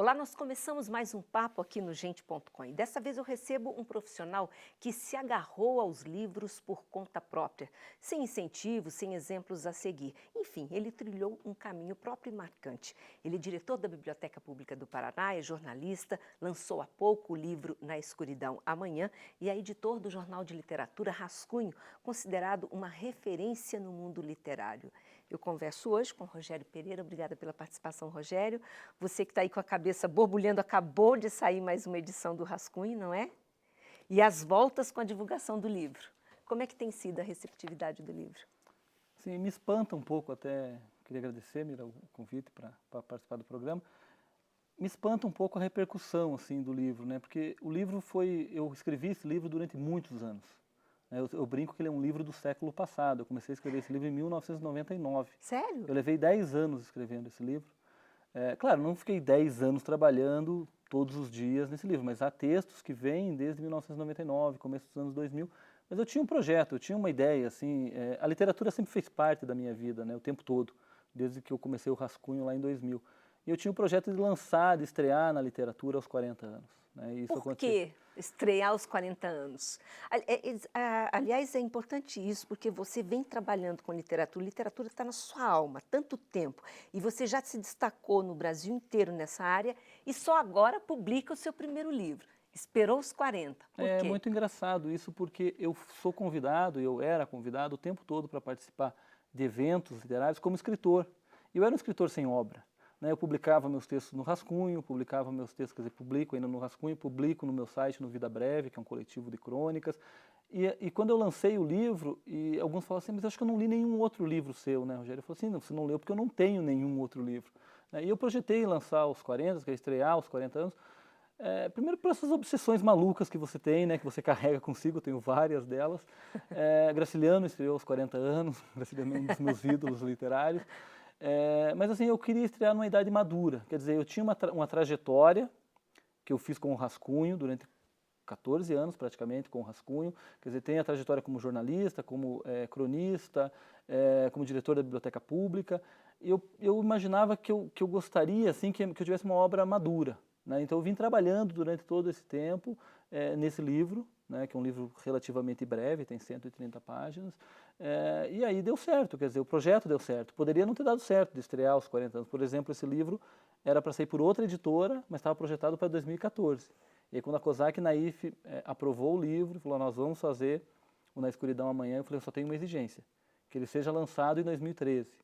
Olá, nós começamos mais um papo aqui no Gente.com e dessa vez eu recebo um profissional que se agarrou aos livros por conta própria, sem incentivos, sem exemplos a seguir. Enfim, ele trilhou um caminho próprio e marcante. Ele é diretor da Biblioteca Pública do Paraná, é jornalista, lançou há pouco o livro Na Escuridão Amanhã e é editor do jornal de literatura Rascunho, considerado uma referência no mundo literário. Eu converso hoje com Rogério Pereira, obrigada pela participação, Rogério. Você que está aí com a cabeça borbulhando, acabou de sair mais uma edição do Rascunho, não é? E as voltas com a divulgação do livro. Como é que tem sido a receptividade do livro? Sim, me espanta um pouco até, queria agradecer, Mira, o convite para participar do programa. Me espanta um pouco a repercussão assim do livro, né? Porque o livro eu escrevi esse livro durante muitos anos. Eu brinco que ele é um livro do século passado. Eu comecei a escrever esse livro em 1999. Sério? Eu levei 10 anos escrevendo esse livro. Claro, não fiquei 10 anos trabalhando todos os dias nesse livro, mas há textos que vêm desde 1999, começo dos anos 2000. Mas eu tinha um projeto, eu tinha uma ideia, assim, a literatura sempre fez parte da minha vida, né, o tempo todo, desde que eu comecei o Rascunho lá em 2000. E eu tinha um projeto de lançar, de estrear na literatura aos 40 anos. Né, e isso Por aconteceu. que estrear aos 40 anos? Aliás, é importante isso, porque você vem trabalhando com literatura está na sua alma há tanto tempo, e você já se destacou no Brasil inteiro nessa área, e só agora publica o seu primeiro livro. Esperou os 40. Por É quê? muito engraçado isso, porque eu sou convidado, eu era convidado o tempo todo para participar de eventos literários como escritor. E eu era um escritor sem obra. Né? Eu publicava meus textos no Rascunho, publicava meus textos, quer dizer, publico ainda no Rascunho, publico no meu site, no Vida Breve, que é um coletivo de crônicas. E quando eu lancei o livro, e alguns falam assim, mas eu acho que eu não li nenhum outro livro seu, né, Rogério? Eu falei assim, não, você não leu porque eu não tenho nenhum outro livro. E eu projetei lançar aos 40, que é estrear aos 40 anos, primeiro por essas obsessões malucas que você tem, né, que você carrega consigo, eu tenho várias delas. Graciliano estreou aos 40 anos, Graciliano é um dos meus ídolos literários. Mas assim, eu queria estrear numa idade madura, quer dizer, eu tinha uma trajetória que eu fiz com o Rascunho durante 14 anos praticamente com o Rascunho, quer dizer, tem a trajetória como jornalista, como cronista, como diretor da Biblioteca Pública, e eu imaginava que eu gostaria assim, que eu tivesse uma obra madura. Né? Então eu vim trabalhando durante todo esse tempo nesse livro, né, que é um livro relativamente breve, tem 130 páginas, e aí deu certo, quer dizer, o projeto deu certo. Poderia não ter dado certo de estrear aos 40 anos. Por exemplo, esse livro era para sair por outra editora, mas estava projetado para 2014. E aí quando a COSAC Naif aprovou o livro, falou, nós vamos fazer o Na Escuridão Amanhã, eu falei, eu só tenho uma exigência, que ele seja lançado em 2013.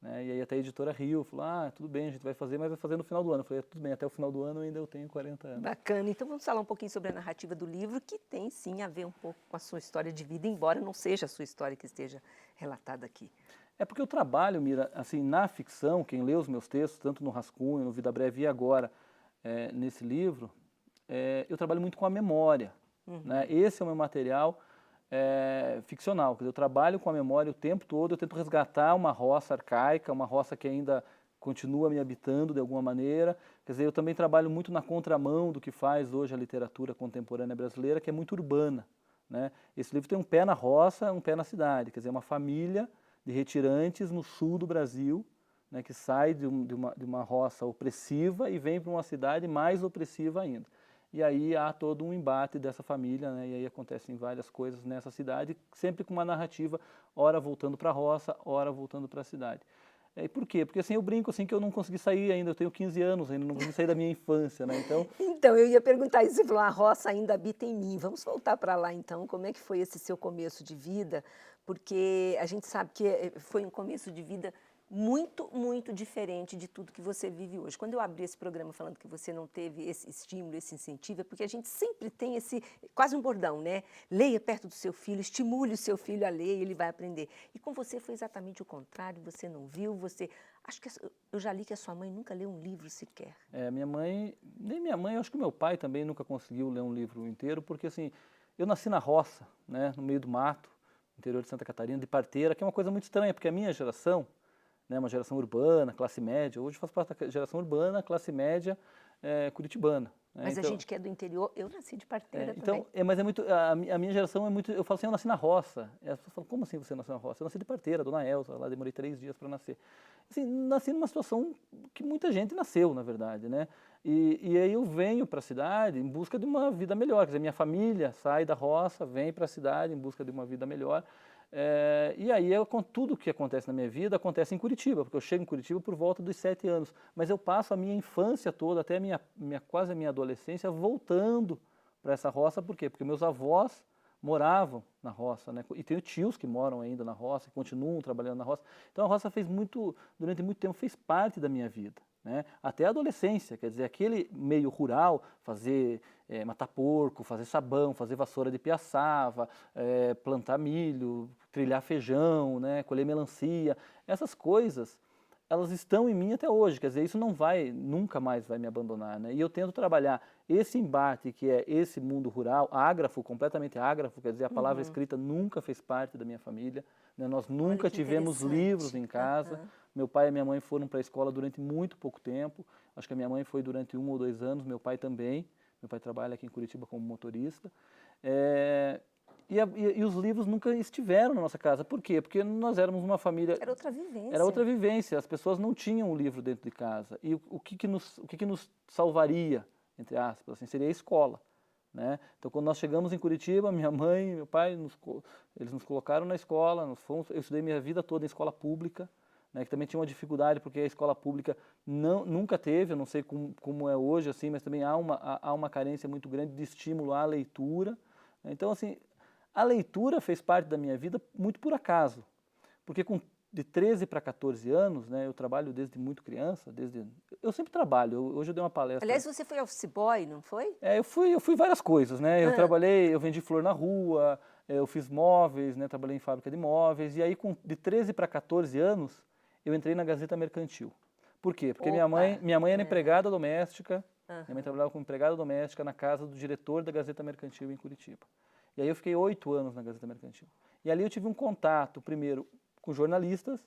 Né? E aí até a editora riu, falou, tudo bem, a gente vai fazer, mas vai fazer no final do ano. Eu falei, tudo bem, até o final do ano ainda eu tenho 40 anos. Bacana. Então vamos falar um pouquinho sobre a narrativa do livro, que tem sim a ver um pouco com a sua história de vida, embora não seja a sua história que esteja relatada aqui. É porque eu trabalho, Mira, assim, na ficção, quem lê os meus textos, tanto no Rascunho, no Vida Breve e agora nesse livro, eu trabalho muito com a memória. Né? Esse é o meu material ficcional. Quer dizer, eu trabalho com a memória o tempo todo, eu tento resgatar uma roça arcaica, uma roça que ainda continua me habitando de alguma maneira. Quer dizer, eu também trabalho muito na contramão do que faz hoje a literatura contemporânea brasileira, que é muito urbana. Né? Esse livro tem um pé na roça, um pé na cidade. Quer dizer, uma família de retirantes no sul do Brasil, né, que sai de uma roça opressiva e vem para uma cidade mais opressiva ainda. E aí há todo um embate dessa família, né, e aí acontecem várias coisas nessa cidade, sempre com uma narrativa, ora voltando para a roça, ora voltando para a cidade. E por quê? Porque assim, eu brinco assim, que eu não consegui sair ainda, eu tenho 15 anos ainda, não consegui sair da minha infância. Né, Então, eu ia perguntar isso, você falou, a roça ainda habita em mim. Vamos voltar para lá, então. Como é que foi esse seu começo de vida? Porque a gente sabe que foi um começo de vida muito, muito diferente de tudo que você vive hoje. Quando eu abri esse programa falando que você não teve esse estímulo, esse incentivo, é porque a gente sempre tem esse, quase um bordão, né? Leia perto do seu filho, estimule o seu filho a ler, ele vai aprender. E com você foi exatamente o contrário, você não viu, acho que eu já li que a sua mãe nunca leu um livro sequer. Minha mãe, nem minha mãe, eu acho que o meu pai também nunca conseguiu ler um livro inteiro, porque assim, eu nasci na roça, né, no meio do mato, no interior de Santa Catarina, de parteira, que é uma coisa muito estranha, porque a minha geração, né, uma geração urbana, classe média, hoje faço parte da geração urbana, classe média curitibana. né? Mas a Então, gente que é do interior, eu nasci de parteira então, também. mas é muito, a minha geração é muito, eu falo assim, eu nasci na roça. E as pessoas falam, como assim você nasceu na roça? Eu nasci de parteira, Dona Elza, lá demorei 3 dias para nascer. Assim, nasci numa situação que muita gente nasceu, na verdade, né? E aí eu venho para a cidade em busca de uma vida melhor. Quer dizer, minha família sai da roça, vem para a cidade em busca de uma vida melhor. E aí, com tudo que acontece na minha vida, acontece em Curitiba, porque eu chego em Curitiba por volta dos 7 anos. Mas eu passo a minha infância toda, até quase a minha adolescência, voltando para essa roça. Por quê? Porque meus avós moravam na roça, né? E tenho tios que moram ainda na roça, que continuam trabalhando na roça. Então a roça durante muito tempo, fez parte da minha vida, né? Até a adolescência, quer dizer, aquele meio rural, matar porco, fazer sabão, fazer vassoura de piaçava, plantar milho, trilhar feijão, né? Colher melancia, essas coisas, elas estão em mim até hoje, quer dizer, isso nunca mais vai me abandonar, né? E eu tento trabalhar esse embate que é esse mundo rural, ágrafo, completamente ágrafo, quer dizer, a palavra escrita nunca fez parte da minha família, né? Nós nunca tivemos livros em casa. Meu pai e minha mãe foram para a escola durante muito pouco tempo, acho que a minha mãe foi durante 1 ou 2 anos, meu pai também, meu pai trabalha aqui em Curitiba como motorista. E os livros nunca estiveram na nossa casa. Por quê? Porque nós éramos uma família... Era outra vivência. Era outra vivência. As pessoas não tinham o livro dentro de casa. E o que nos salvaria, entre aspas, assim, seria a escola, né? Então, quando nós chegamos em Curitiba, minha mãe e meu pai, eles nos colocaram na escola. Eu estudei minha vida toda em escola pública, né, que também tinha uma dificuldade, porque a escola pública nunca teve, eu não sei como é hoje, assim, mas também há uma carência muito grande de estímulo à leitura. Então, assim, a leitura fez parte da minha vida muito por acaso, porque de 13 para 14 anos, né, eu trabalho desde muito criança, eu sempre trabalho, hoje eu dei uma palestra. Aliás, você foi office boy, não foi? Eu fui várias coisas, né, eu vendi flor na rua, eu fiz móveis, né, trabalhei em fábrica de móveis, e aí de 13 para 14 anos, eu entrei na Gazeta Mercantil. Por quê? Porque minha mãe era empregada doméstica, minha mãe trabalhava como empregada doméstica na casa do diretor da Gazeta Mercantil em Curitiba. E aí eu fiquei 8 anos na Gazeta Mercantil. E ali eu tive um contato, primeiro, com jornalistas,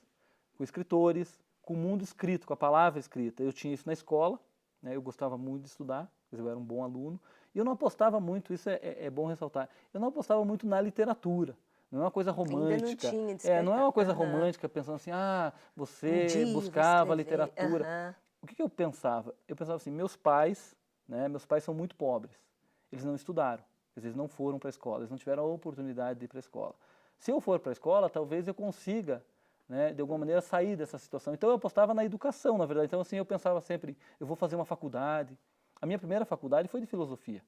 com escritores, com o mundo escrito, com a palavra escrita. Eu tinha isso na escola, né, eu gostava muito de estudar, eu era um bom aluno, e eu não apostava muito, isso é bom ressaltar, eu não apostava muito na literatura. Não é uma coisa romântica. Ainda não tinha não é uma coisa romântica, pensando assim, você buscava literatura. O que eu pensava? Eu pensava assim, meus pais são muito pobres, eles não estudaram, eles não foram para a escola, eles não tiveram a oportunidade de ir para a escola. Se eu for para a escola, talvez eu consiga, né, de alguma maneira, sair dessa situação. Então eu apostava na educação, na verdade. Então assim, eu pensava sempre, eu vou fazer uma faculdade. A minha primeira faculdade foi de filosofia,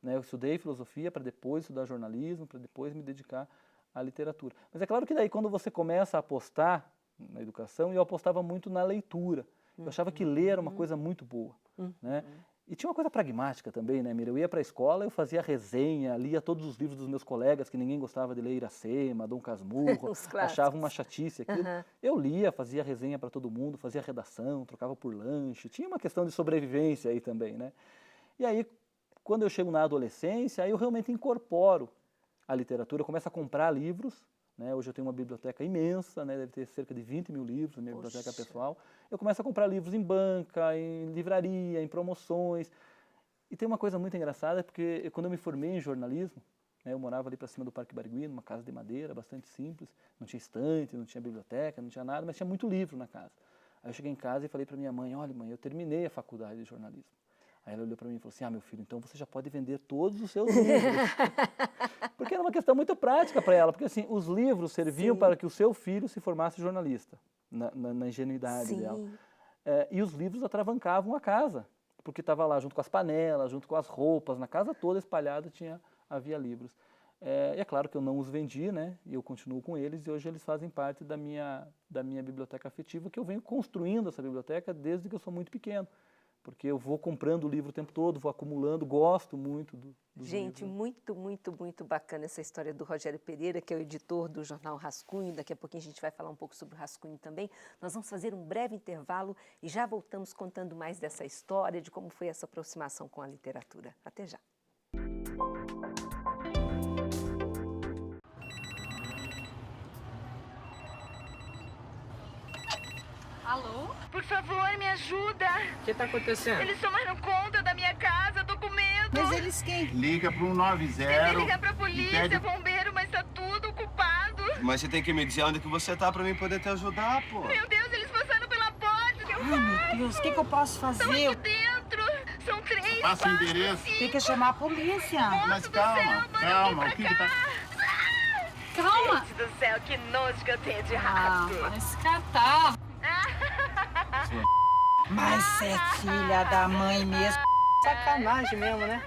né? Eu estudei filosofia para depois estudar jornalismo, para depois me dedicar à literatura. Mas é claro que daí quando você começa a apostar na educação, eu apostava muito na leitura. Eu achava que ler era uma coisa muito boa, né? E tinha uma coisa pragmática também, né, Mira? Eu ia para a escola, eu fazia resenha, lia todos os livros dos meus colegas, que ninguém gostava de ler Iracema, Dom Casmurro, achava uma chatice aquilo. Eu lia, fazia resenha para todo mundo, fazia redação, trocava por lanche, tinha uma questão de sobrevivência aí também, né? E aí, quando eu chego na adolescência, aí eu realmente incorporo a literatura, eu começo a comprar livros, né? Hoje eu tenho uma biblioteca imensa, né? Deve ter cerca de 20 mil livros na minha biblioteca pessoal. Eu começo a comprar livros em banca, em livraria, em promoções. E tem uma coisa muito engraçada, porque quando eu me formei em jornalismo, né, eu morava ali para cima do Parque Barigui, numa casa de madeira, bastante simples, não tinha estante, não tinha biblioteca, não tinha nada, mas tinha muito livro na casa. Aí eu cheguei em casa e falei para minha mãe, olha mãe, eu terminei a faculdade de jornalismo. Aí ela olhou para mim e falou assim, meu filho, então você já pode vender todos os seus livros. Porque era uma questão muito prática para ela, porque assim, os livros serviam para que o seu filho se formasse jornalista, na ingenuidade dela. E os livros atravancavam a casa, porque estava lá junto com as panelas, junto com as roupas, na casa toda espalhada havia livros. E é claro que eu não os vendi, né, e eu continuo com eles, e hoje eles fazem parte da minha biblioteca afetiva, que eu venho construindo essa biblioteca desde que eu sou muito pequeno. Porque eu vou comprando o livro o tempo todo, vou acumulando, gosto muito dos Gente, livros. muito, muito, muito bacana essa história do Rogério Pereira, que é o editor do jornal Rascunho. Daqui a pouquinho a gente vai falar um pouco sobre o Rascunho também. Nós vamos fazer um breve intervalo e já voltamos contando mais dessa história, de como foi essa aproximação com a literatura. Até já. Alô? Por favor, me ajuda. O que está acontecendo? Eles tomaram conta da minha casa, tô com Mas eles quem? Liga pro 190. Tentei ligar pra polícia, pede- bombeiro, mas tá tudo ocupado. Mas você tem que me dizer onde que você tá pra mim poder te ajudar, pô. Meu Deus, eles passaram pela porta. Que eu Ai, meu Deus, o que eu posso Estão fazer? aqui dentro. São 3 Passa o passos endereço. Tem que chamar a polícia. Mas do calma, céu, bora calma. vir O que pra que tá... Calma. Gente do céu, que nojo que eu tenho de Ah, rato. vai se catar. Mas você é filha da mãe mesmo. Sacanagem mesmo, né?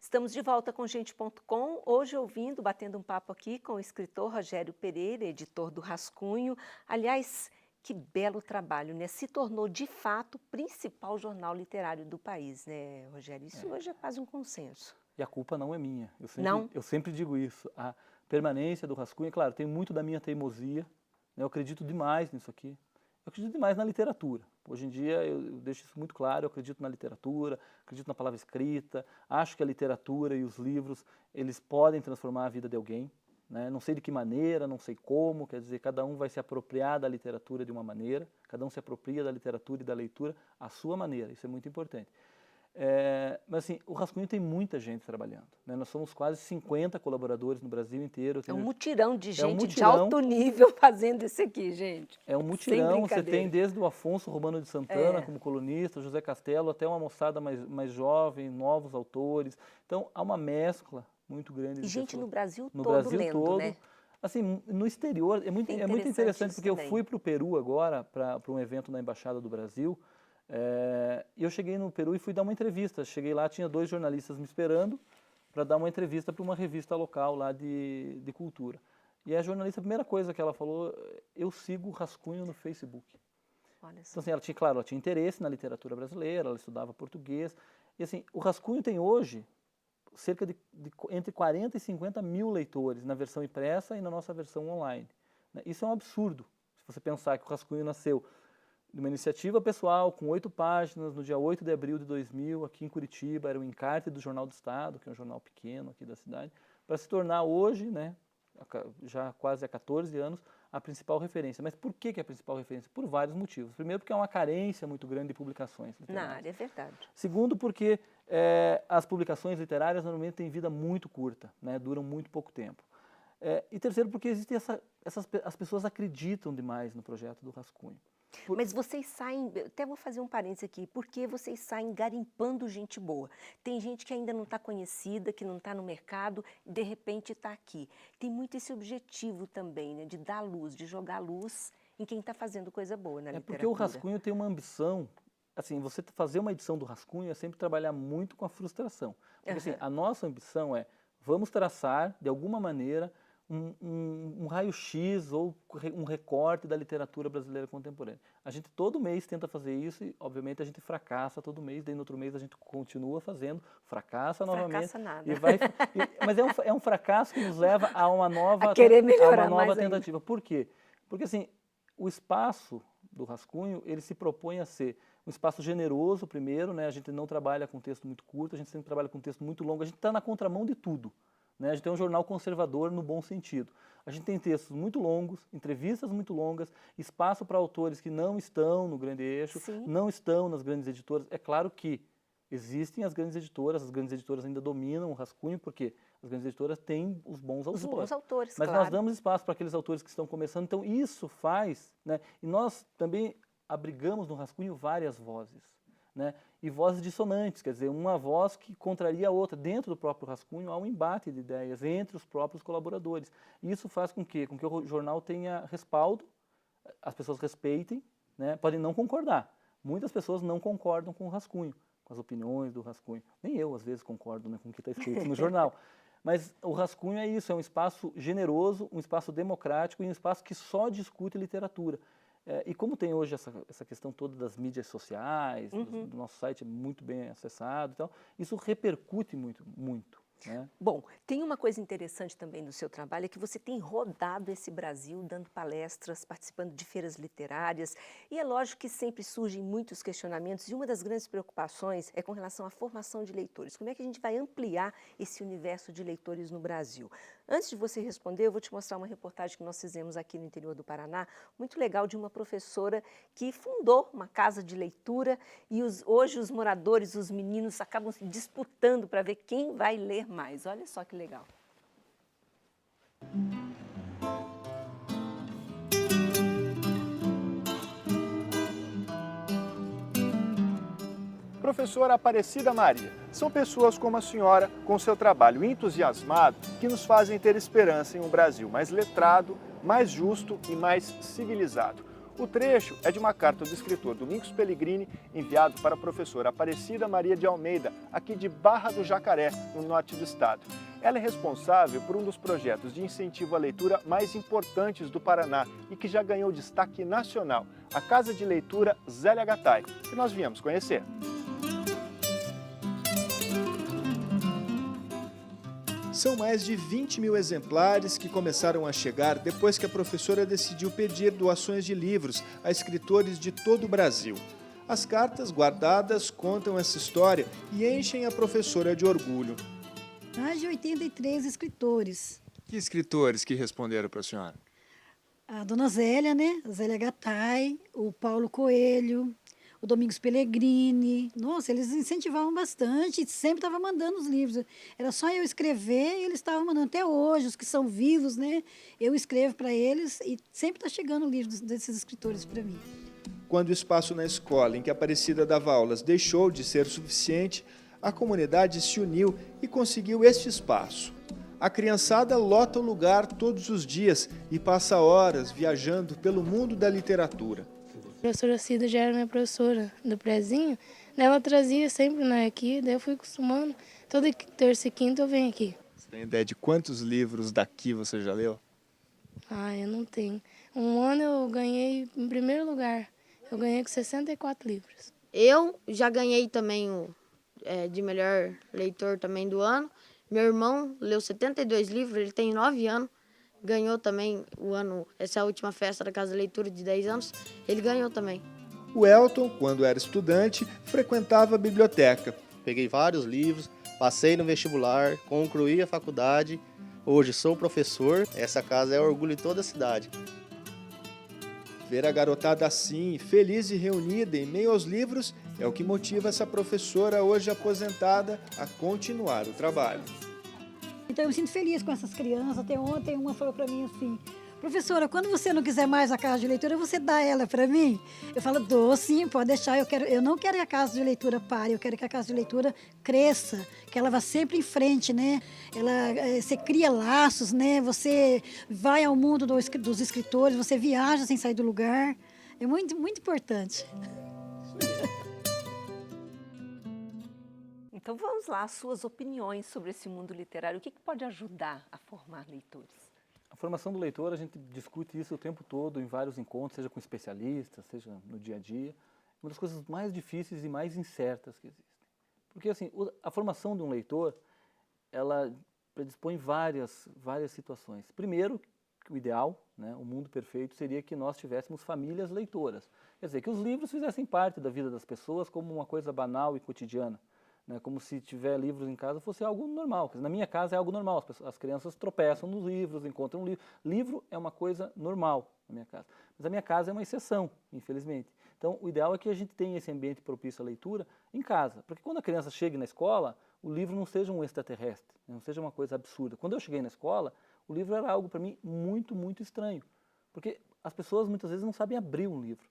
Estamos de volta com Gente.com, hoje batendo um papo aqui com o escritor Rogério Pereira, editor do Rascunho. Aliás, que belo trabalho, né? Se tornou, de fato, o principal jornal literário do país, né, Rogério? Isso hoje é quase um consenso. E a culpa não é minha. Não? Eu sempre digo isso. A permanência do Rascunho, claro, tem muito da minha teimosia, né? Eu acredito demais nisso aqui. Eu acredito demais na literatura. Hoje em dia eu deixo isso muito claro, eu acredito na literatura, acredito na palavra escrita, acho que a literatura e os livros, eles podem transformar a vida de alguém, né? Não sei de que maneira, não sei como, quer dizer, cada um vai se apropriar da literatura de uma maneira, cada um se apropria da literatura e da leitura à sua maneira, isso é muito importante. Mas assim, o Rascunho tem muita gente trabalhando, né? Nós somos quase 50 colaboradores no Brasil inteiro. É um mutirão de gente de mutirão. alto nível fazendo isso aqui, gente. É um Sem mutirão, você brincadeira. tem desde o Afonso Romano de Santana É. como colunista, José Castelo, até uma moçada mais jovem, novos autores. Então, há uma mescla muito grande E de gente pessoas. no Brasil No todo Brasil lendo, todo. né? Assim, no exterior, é muito interessante interessante, isso porque eu também. fui para o Peru agora, para um evento na Embaixada do Brasil, e eu cheguei no Peru e fui dar uma entrevista. Cheguei lá, tinha 2 jornalistas me esperando para dar uma entrevista para uma revista local lá de cultura. E a jornalista, a primeira coisa que ela falou, eu sigo o Rascunho no Facebook. Olha só. Então, assim, ela tinha interesse na literatura brasileira, ela estudava português. E assim, o Rascunho tem hoje cerca de entre 40 e 50 mil leitores na versão impressa e na nossa versão online, né? Isso é um absurdo, se você pensar que o Rascunho nasceu de uma iniciativa pessoal com 8 páginas, no dia 8 de abril de 2000, aqui em Curitiba, era o encarte do Jornal do Estado, que é um jornal pequeno aqui da cidade, para se tornar hoje, né, já quase há 14 anos, a principal referência. Mas por que é a principal referência? Por vários motivos. Primeiro, porque há uma carência muito grande de publicações Na literárias. área, é verdade. Segundo, porque as publicações literárias normalmente têm vida muito curta, né, duram muito pouco tempo. E terceiro, porque existe as pessoas acreditam demais no projeto do Rascunho. Mas vocês saem, até vou fazer um parênteses aqui, porque vocês saem garimpando gente boa. Tem gente que ainda não está conhecida, que não está no mercado, e de repente está aqui. Tem muito esse objetivo também, né, de dar luz, de jogar luz em quem está fazendo coisa boa na literatura. Porque o Rascunho tem uma ambição, assim, você fazer uma edição do Rascunho é sempre trabalhar muito com a frustração. Porque assim, a nossa ambição é, vamos traçar, de alguma maneira, um raio-x ou um recorte da literatura brasileira contemporânea. A gente todo mês tenta fazer isso e, obviamente, a gente fracassa todo mês, daí no outro mês a gente continua fazendo, fracassa novamente. Fracassa nada. Mas é um fracasso que nos leva a uma nova, A querer melhorar a uma nova mais ainda. tentativa. Por quê? Porque assim, o espaço do Rascunho, ele se propõe a ser um espaço generoso primeiro, né? A gente não trabalha com texto muito curto, a gente sempre trabalha com texto muito longo, a gente está na contramão de tudo. Né? A gente tem um jornal conservador no bom sentido. A gente tem textos muito longos, entrevistas muito longas, espaço para autores que não estão no grande eixo, Sim. não estão nas grandes editoras. É claro que existem as grandes editoras ainda dominam o Rascunho, porque as grandes editoras têm os bons Os autores. bons autores, Mas claro. nós damos espaço para aqueles autores que estão começando, então isso faz, né? E nós também abrigamos no Rascunho várias vozes, né? E vozes dissonantes, quer dizer, uma voz que contraria a outra. Dentro do próprio Rascunho há um embate de ideias entre os próprios colaboradores. E isso faz com que o jornal tenha respaldo, as pessoas respeitem, né? Podem não concordar. Muitas pessoas não concordam com o Rascunho, com as opiniões do Rascunho. Nem eu, às vezes, concordo, né, com o que está escrito no jornal. Mas o Rascunho é isso, é um espaço generoso, um espaço democrático e um espaço que só discute literatura. E como tem hoje essa questão toda das mídias sociais, do nosso site é muito bem acessado, então, isso repercute muito, muito. né? Bom, tem uma coisa interessante também do seu trabalho, é que você tem rodado esse Brasil, dando palestras, participando de feiras literárias, e é lógico que sempre surgem muitos questionamentos, e uma das grandes preocupações é com relação à formação de leitores. Como é que a gente vai ampliar esse universo de leitores no Brasil? Antes de você responder, eu vou te mostrar uma reportagem que nós fizemos aqui no interior do Paraná, muito legal, de uma professora que fundou uma casa de leitura, e hoje os moradores, os meninos, acabam se disputando para ver quem vai ler mais. Olha só que legal. Professora Aparecida Maria, são pessoas como a senhora, com seu trabalho entusiasmado, que nos fazem ter esperança em um Brasil mais letrado, mais justo e mais civilizado. O trecho é de uma carta do escritor Domingos Pellegrini, enviado para a professora Aparecida Maria de Almeida, aqui de Barra do Jacaré, no norte do estado. Ela é responsável por um dos projetos de incentivo à leitura mais importantes do Paraná e que já ganhou destaque nacional, a Casa de Leitura Zélia Gattai, que nós viemos conhecer. São mais de 20 mil exemplares que começaram a chegar depois que a professora decidiu pedir doações de livros a escritores de todo o Brasil. As cartas guardadas contam essa história e enchem a professora de orgulho. Mais de 83 escritores. Que escritores que responderam para a senhora? A dona Zélia, né? A Zélia Gattai, o Paulo Coelho, o Domingos Pellegrini. Nossa, eles incentivavam bastante, sempre estavam mandando os livros. Era só eu escrever e eles estavam mandando. Até hoje, os que são vivos, né? Eu escrevo para eles e sempre está chegando o livro desses escritores para mim. Quando o espaço na escola em que a Aparecida dava aulas deixou de ser suficiente, a comunidade se uniu e conseguiu este espaço. A criançada lota o lugar todos os dias e passa horas viajando pelo mundo da literatura. A professora Cida já era minha professora do prezinho, ela trazia sempre aqui, daí eu fui acostumando. Toda terça e quinta eu venho aqui. Você tem ideia de quantos livros daqui você já leu? Eu não tenho. Um ano eu ganhei em primeiro lugar, eu ganhei com 64 livros. Eu já ganhei também de melhor leitor também do ano. Meu irmão leu 72 livros, ele tem 9 anos. Ganhou também essa última festa da Casa de Leitura de 10 anos, ele ganhou também. O Elton, quando era estudante, frequentava a biblioteca. Peguei vários livros, passei no vestibular, concluí a faculdade. Hoje sou professor, essa casa é orgulho de toda a cidade. Ver a garotada assim, feliz e reunida em meio aos livros, é o que motiva essa professora hoje aposentada a continuar o trabalho. Então eu me sinto feliz com essas crianças. Até ontem uma falou para mim assim: professora, quando você não quiser mais a casa de leitura, você dá ela para mim? Eu falo: dou sim, pode deixar. Eu não quero que a casa de leitura pare, eu quero que a casa de leitura cresça, que ela vá sempre em frente, né? Você cria laços, né? Você vai ao mundo dos escritores, você viaja sem sair do lugar. É muito, muito importante. Então vamos lá, as suas opiniões sobre esse mundo literário. O que pode ajudar a formar leitores? A formação do leitor, a gente discute isso o tempo todo em vários encontros, seja com especialistas, seja no dia a dia. Uma das coisas mais difíceis e mais incertas que existem. Porque assim, a formação de um leitor, ela predispõe várias situações. Primeiro, o ideal, né, o mundo perfeito, seria que nós tivéssemos famílias leitoras. Quer dizer, que os livros fizessem parte da vida das pessoas como uma coisa banal e cotidiana. Né, como se tiver livros em casa fosse algo normal. Na minha casa é algo normal, as crianças tropeçam nos livros, encontram um livro. Livro é uma coisa normal na minha casa. Mas a minha casa é uma exceção, infelizmente. Então, o ideal é que a gente tenha esse ambiente propício à leitura em casa. Porque quando a criança chega na escola, o livro não seja um extraterrestre, não seja uma coisa absurda. Quando eu cheguei na escola, o livro era algo para mim muito, muito estranho. Porque as pessoas muitas vezes não sabem abrir um livro.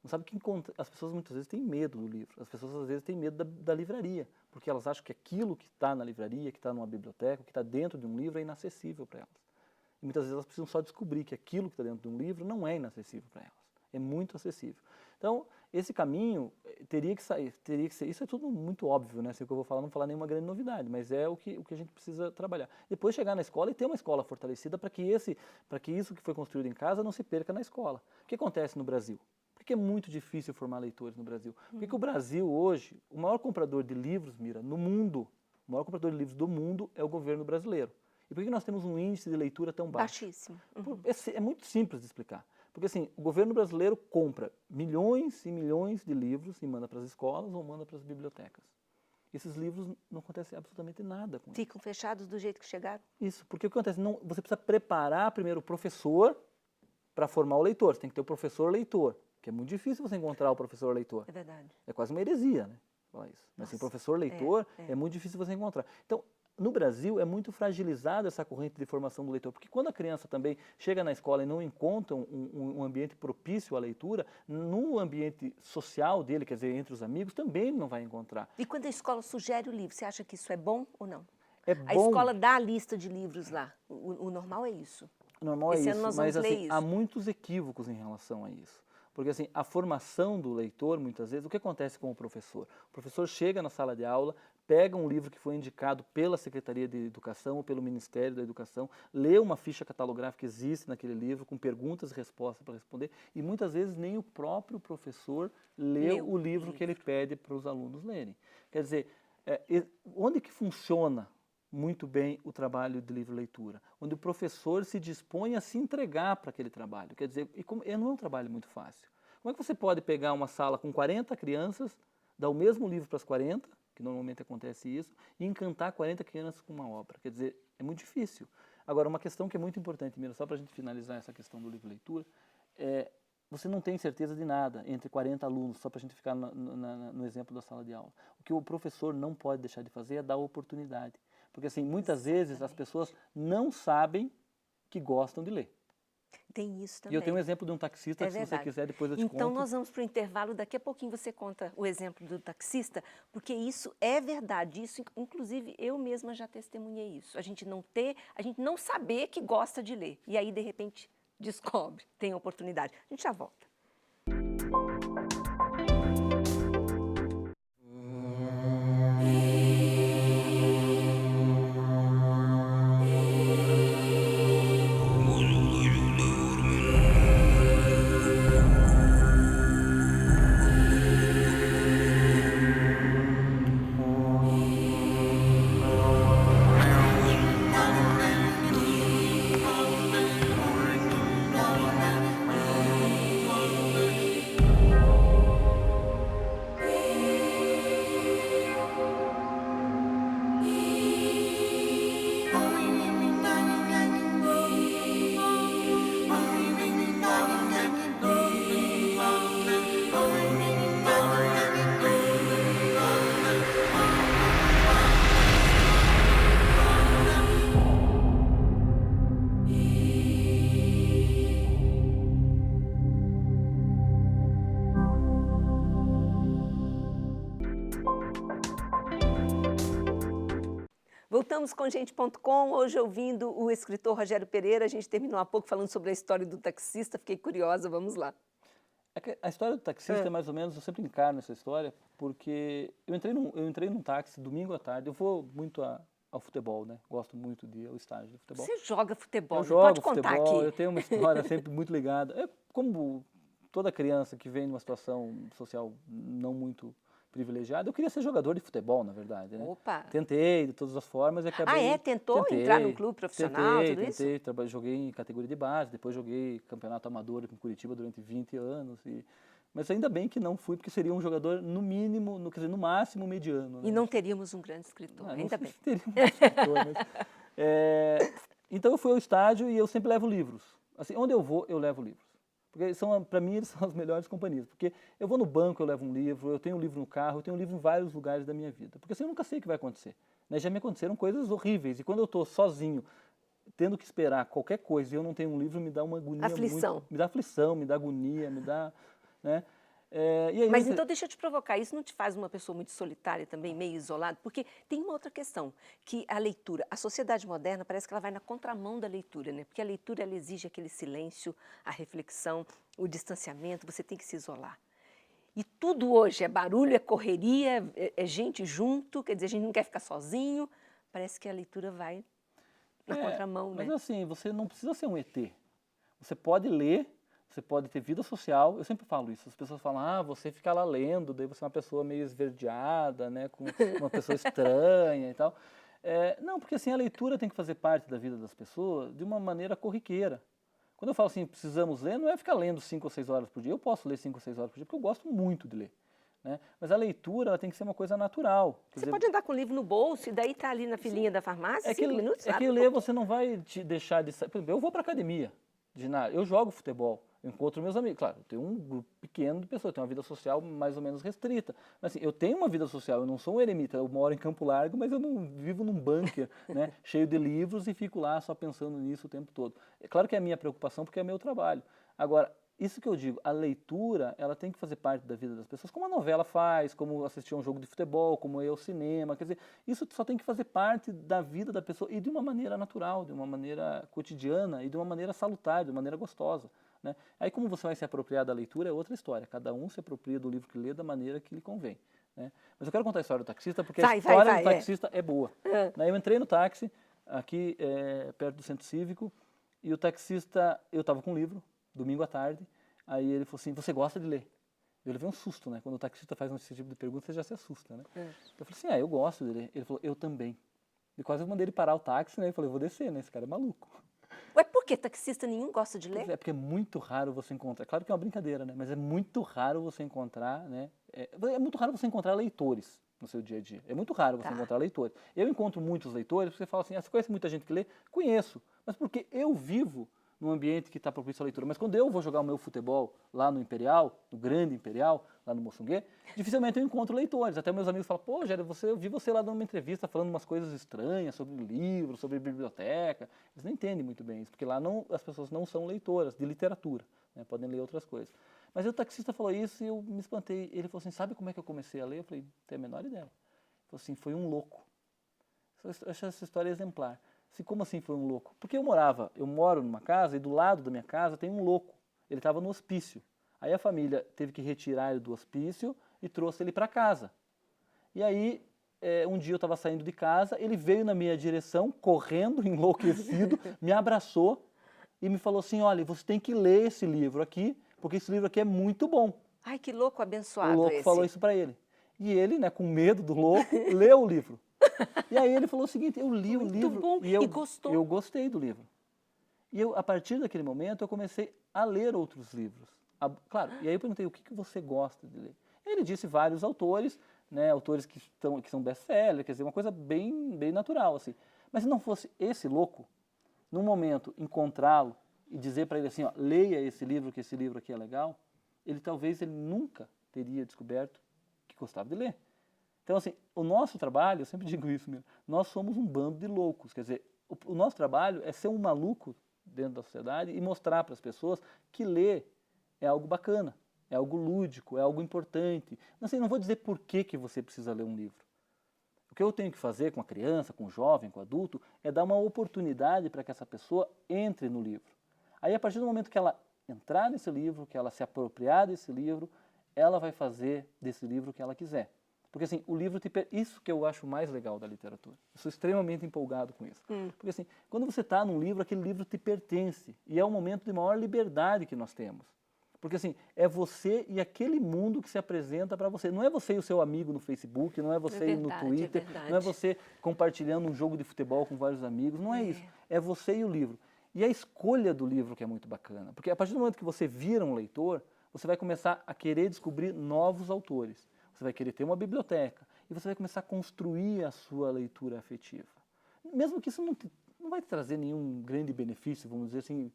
Não sabe que as pessoas muitas vezes têm medo do livro, as pessoas às vezes têm medo da livraria, porque elas acham que aquilo que está na livraria, que está numa biblioteca, que está dentro de um livro é inacessível para elas. E muitas vezes elas precisam só descobrir que aquilo que está dentro de um livro não é inacessível para elas, é muito acessível. Então, esse caminho teria que ser, isso é tudo muito óbvio, né? Se o que eu vou falar, não vou falar nenhuma grande novidade, mas é o que a gente precisa trabalhar. Depois chegar na escola e ter uma escola fortalecida para que isso que foi construído em casa não se perca na escola. O que acontece no Brasil? Por que é muito difícil formar leitores no Brasil? Porque o Brasil hoje, o maior comprador de livros, Mira, no mundo O maior comprador de livros do mundo é o governo brasileiro. E por que nós temos um índice de leitura tão baixo? Baixíssimo. É muito simples de explicar. Porque assim, o governo brasileiro compra milhões e milhões de livros e manda para as escolas ou manda para as bibliotecas. Esses livros não acontece absolutamente nada com eles. Ficam fechados do jeito que chegaram? Isso, porque o que acontece? Não, você precisa preparar primeiro o professor para formar o leitor. Você tem que ter o professor leitor, que é muito difícil você encontrar o professor leitor. É verdade. É quase uma heresia, né? Falar isso. Mas assim, professor leitor é muito difícil você encontrar. Então, no Brasil é muito fragilizada essa corrente de formação do leitor, porque quando a criança também chega na escola e não encontra um ambiente propício à leitura, no ambiente social dele, quer dizer, entre os amigos, também ele não vai encontrar. E quando a escola sugere o livro, você acha que isso é bom ou não? É A bom, escola dá a lista de livros lá. O normal é isso. o normal é Esse ano isso, nós mas vamos ler assim, isso. há muitos equívocos em relação a isso. Porque assim, a formação do leitor, muitas vezes, o que acontece com o professor? O professor chega na sala de aula, pega um livro que foi indicado pela Secretaria de Educação ou pelo Ministério da Educação, lê uma ficha catalográfica que existe naquele livro, com perguntas e respostas para responder, e muitas vezes nem o próprio professor leu o livro que ele pede para os alunos lerem. Quer dizer, onde que funciona muito bem o trabalho de livre-leitura? Onde o professor se dispõe a se entregar para aquele trabalho. Quer dizer, não é um trabalho muito fácil. Como é que você pode pegar uma sala com 40 crianças, dar o mesmo livro para as 40, que normalmente acontece isso, e encantar 40 crianças com uma obra? Quer dizer, é muito difícil. Agora, uma questão que é muito importante, Mira, só para a gente finalizar essa questão do livre-leitura, você não tem certeza de nada entre 40 alunos, só para a gente ficar no exemplo da sala de aula. O que o professor não pode deixar de fazer é dar oportunidade. Porque assim, muitas vezes as pessoas não sabem que gostam de ler. Tem isso também. E eu tenho um exemplo de um taxista, que se você quiser depois eu te conto. Então nós vamos para o intervalo, daqui a pouquinho você conta o exemplo do taxista, porque isso é verdade, isso inclusive eu mesma já testemunhei isso. A gente não saber que gosta de ler, e aí de repente descobre, tem oportunidade. A gente já volta. Voltamos com Gente.com, hoje ouvindo o escritor Rogério Pereira. A gente terminou há pouco falando sobre a história do taxista, fiquei curiosa, vamos lá. A história do taxista é mais ou menos, eu sempre encarno essa história, porque eu entrei num táxi domingo à tarde, eu vou muito ao futebol, né? Gosto muito de ir ao estádio de futebol. Você joga futebol, eu jogo pode contar futebol, aqui. Eu tenho uma história sempre muito ligada. É como toda criança que vem numa situação social não muito privilegiada, eu queria ser jogador de futebol, na verdade, né? Opa! Tentei de todas as formas e acabei... Tentou entrar num clube profissional, tudo isso? Tentei, joguei em categoria de base, depois joguei campeonato amador com Curitiba durante 20 anos, mas ainda bem que não fui, porque seria um jogador no mínimo, quer dizer, no máximo mediano. Né? E não teríamos um grande escritor, ainda bem. Teríamos um escritor, mas, então eu fui ao estádio e eu sempre levo livros. Assim, onde eu vou, eu levo livros. Porque para mim eles são as melhores companhias. Porque eu vou no banco, eu levo um livro, eu tenho um livro no carro, eu tenho um livro em vários lugares da minha vida. Porque assim, eu nunca sei o que vai acontecer. Né? Já me aconteceram coisas horríveis. E quando eu estou sozinho, tendo que esperar qualquer coisa e eu não tenho um livro, me dá uma agonia. Aflição. Me dá aflição, me dá agonia, me dá... Né? Mas então deixa eu te provocar, isso não te faz uma pessoa muito solitária também, meio isolada? Porque tem uma outra questão, que a leitura, a sociedade moderna parece que ela vai na contramão da leitura, né? Porque a leitura ela exige aquele silêncio, a reflexão, o distanciamento, você tem que se isolar. E tudo hoje é barulho, é correria, é gente junto, quer dizer, a gente não quer ficar sozinho, parece que a leitura vai na contramão, né? Mas assim, você não precisa ser um ET. Você pode ler você pode ter vida social. Eu sempre falo isso. As pessoas falam, ah, você fica lá lendo, daí você é uma pessoa meio esverdeada, né, com uma pessoa estranha e tal. Não, porque assim, a leitura tem que fazer parte da vida das pessoas de uma maneira corriqueira. Quando eu falo assim, precisamos ler, não é ficar lendo 5 ou 6 horas por dia. Eu posso ler 5 ou 6 horas por dia, porque eu gosto muito de ler. Né? Mas a leitura ela tem que ser uma coisa natural. Você pode andar com o livro no bolso e daí tá ali na filinha da farmácia, 5 minutos. É que ler você não vai te deixar de... Por exemplo, eu vou para academia, eu jogo futebol, eu encontro meus amigos. Claro, eu tenho um grupo pequeno de pessoas, eu tenho uma vida social mais ou menos restrita. Mas assim, eu tenho uma vida social, eu não sou um eremita, eu moro em Campo Largo, mas eu não vivo num bunker, né, cheio de livros e fico lá só pensando nisso o tempo todo. É claro que é a minha preocupação porque é meu trabalho. Agora, isso que eu digo, a leitura, ela tem que fazer parte da vida das pessoas, como a novela faz, como assistir a um jogo de futebol, como ir ao cinema, quer dizer, isso só tem que fazer parte da vida da pessoa e de uma maneira natural, de uma maneira cotidiana e de uma maneira salutar, de uma maneira gostosa. Né? Aí como você vai se apropriar da leitura é outra história, cada um se apropria do livro que lê da maneira que lhe convém. Né? Mas eu quero contar a história do taxista, porque a história do taxista é boa. Né? Eu entrei no táxi, aqui perto do Centro Cívico, e o taxista, eu estava com um livro, domingo à tarde, aí ele falou assim, você gosta de ler? Eu levei um susto, né? Quando o taxista faz esse tipo de pergunta, você já se assusta, né? Eu falei assim, eu gosto de ler. Ele falou, eu também. E quase eu mandei ele parar o táxi, né? Eu falei, vou descer, né? Esse cara é maluco. Ué, por que taxista nenhum gosta de ler? É porque é muito raro você encontrar, claro que é uma brincadeira, né? Mas é muito raro você encontrar, né? É muito raro você encontrar leitores no seu dia a dia. É muito raro você encontrar leitores. Eu encontro muitos leitores, você fala assim, você conhece muita gente que lê? Conheço, mas porque eu vivo num ambiente que está propício à leitura. Mas quando eu vou jogar o meu futebol lá no Imperial, no grande Imperial, lá no Moçunguê, dificilmente eu encontro leitores. Até meus amigos falam, pô, Gério, eu vi você lá numa entrevista falando umas coisas estranhas sobre livros, sobre biblioteca. Eles não entendem muito bem isso, porque lá as pessoas não são leitoras de literatura, né? Podem ler outras coisas. Mas aí o taxista falou isso e eu me espantei. Ele falou assim, sabe como é que eu comecei a ler? Eu falei, não tenho a menor ideia. Ele falou assim, foi um louco. Eu acho essa história exemplar. Assim, como assim foi um louco? Porque eu moro numa casa e do lado da minha casa tem um louco. Ele estava no hospício. Aí a família teve que retirar ele do hospício e trouxe ele para casa. E aí, um dia eu estava saindo de casa, ele veio na minha direção, correndo, enlouquecido, me abraçou e me falou assim, olha, você tem que ler esse livro aqui, porque esse livro aqui é muito bom. Ai, que louco abençoado esse. O louco falou isso para ele. E ele, né, com medo do louco, leu o livro. E aí ele falou o seguinte, eu li o livro bom. e gostou. Eu gostei do livro. E a partir daquele momento, eu comecei a ler outros livros. Claro, e aí eu perguntei, o que você gosta de ler? Ele disse vários autores, né, autores que são best-sellers, quer dizer, uma coisa bem natural, assim. Mas se não fosse esse louco, num momento, encontrá-lo e dizer para ele assim, ó, leia esse livro, que esse livro aqui é legal, talvez ele nunca teria descoberto que gostava de ler. Então, assim, o nosso trabalho, eu sempre digo isso mesmo, nós somos um bando de loucos. Quer dizer, o nosso trabalho é ser um maluco dentro da sociedade e mostrar para as pessoas que ler é algo bacana, é algo lúdico, é algo importante. Assim, não vou dizer por que você precisa ler um livro. O que eu tenho que fazer com a criança, com o jovem, com o adulto, é dar uma oportunidade para que essa pessoa entre no livro. Aí, a partir do momento que ela entrar nesse livro, que ela se apropriar desse livro, ela vai fazer desse livro o que ela quiser. Porque assim, o livro isso que eu acho mais legal da literatura. Eu sou extremamente empolgado com isso. Porque assim, quando você está num livro, aquele livro te pertence. E é um momento de maior liberdade que nós temos. Porque assim, é você e aquele mundo que se apresenta para você. Não é você e o seu amigo no Facebook, não é você no Twitter, não é você compartilhando um jogo de futebol com vários amigos, não é isso. É você e o livro. E a escolha do livro que é muito bacana. Porque a partir do momento que você vira um leitor, você vai começar a querer descobrir novos autores. Você vai querer ter uma biblioteca e você vai começar a construir a sua leitura afetiva. Mesmo que isso não vai te trazer nenhum grande benefício, vamos dizer assim,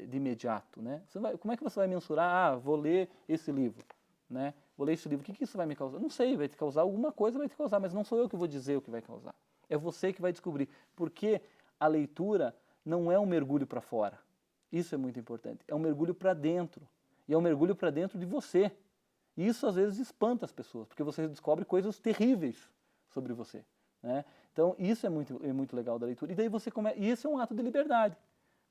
de imediato. Né? Como é que você vai mensurar? Vou ler esse livro. Né? Vou ler esse livro. O que isso vai me causar? Não sei, vai te causar alguma coisa, vai te causar, mas não sou eu que vou dizer o que vai causar. É você que vai descobrir. Porque a leitura não é um mergulho para fora. Isso é muito importante. É um mergulho para dentro. E é um mergulho para dentro de você. E isso às vezes espanta as pessoas, porque você descobre coisas terríveis sobre você. Né? Então isso é muito legal da leitura. E daí e isso é um ato de liberdade,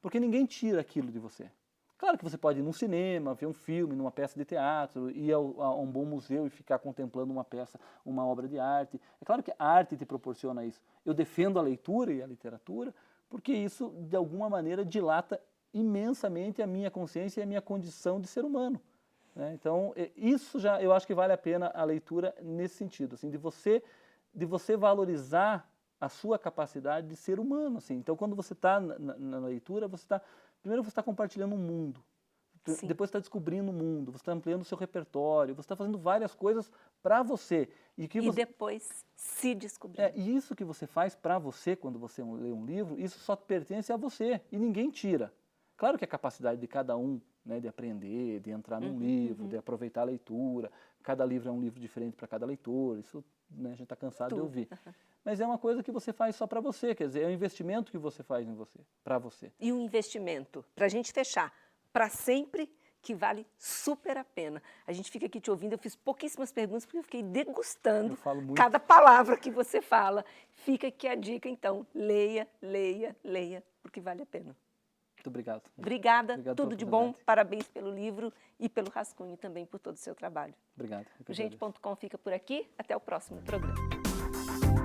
porque ninguém tira aquilo de você. Claro que você pode ir num cinema, ver um filme, numa peça de teatro, ir a um bom museu e ficar contemplando uma peça, uma obra de arte. É claro que a arte te proporciona isso. Eu defendo a leitura e a literatura, porque isso de alguma maneira dilata imensamente a minha consciência e a minha condição de ser humano, né? Então, isso já, eu acho que vale a pena a leitura nesse sentido, assim, de você valorizar a sua capacidade de ser humano, assim. Então, quando você está na leitura, primeiro você está compartilhando um mundo, Sim. depois você está descobrindo o mundo, você está ampliando o seu repertório, você está fazendo várias coisas para você. E depois se descobrir. E isso que você faz para você, quando você lê um livro, isso só pertence a você e ninguém tira. Claro que a capacidade de cada um, né, de aprender, de entrar num livro, de aproveitar a leitura, cada livro é um livro diferente para cada leitor, isso, né, a gente está cansado de ouvir. Mas é uma coisa que você faz só para você, quer dizer, é um investimento que você faz em você, para você. E um investimento, para a gente fechar, para sempre, que vale super a pena. A gente fica aqui te ouvindo, eu fiz pouquíssimas perguntas, porque eu fiquei degustando cada palavra que você fala. Fica aqui a dica, então, leia, leia, leia, porque vale a pena. Muito obrigado. Obrigada, Obrigado tudo pela de bom, oportunidade. parabéns pelo livro e pelo rascunho também, por todo o seu trabalho. Obrigado. O Gente.com fica por aqui, até o próximo programa.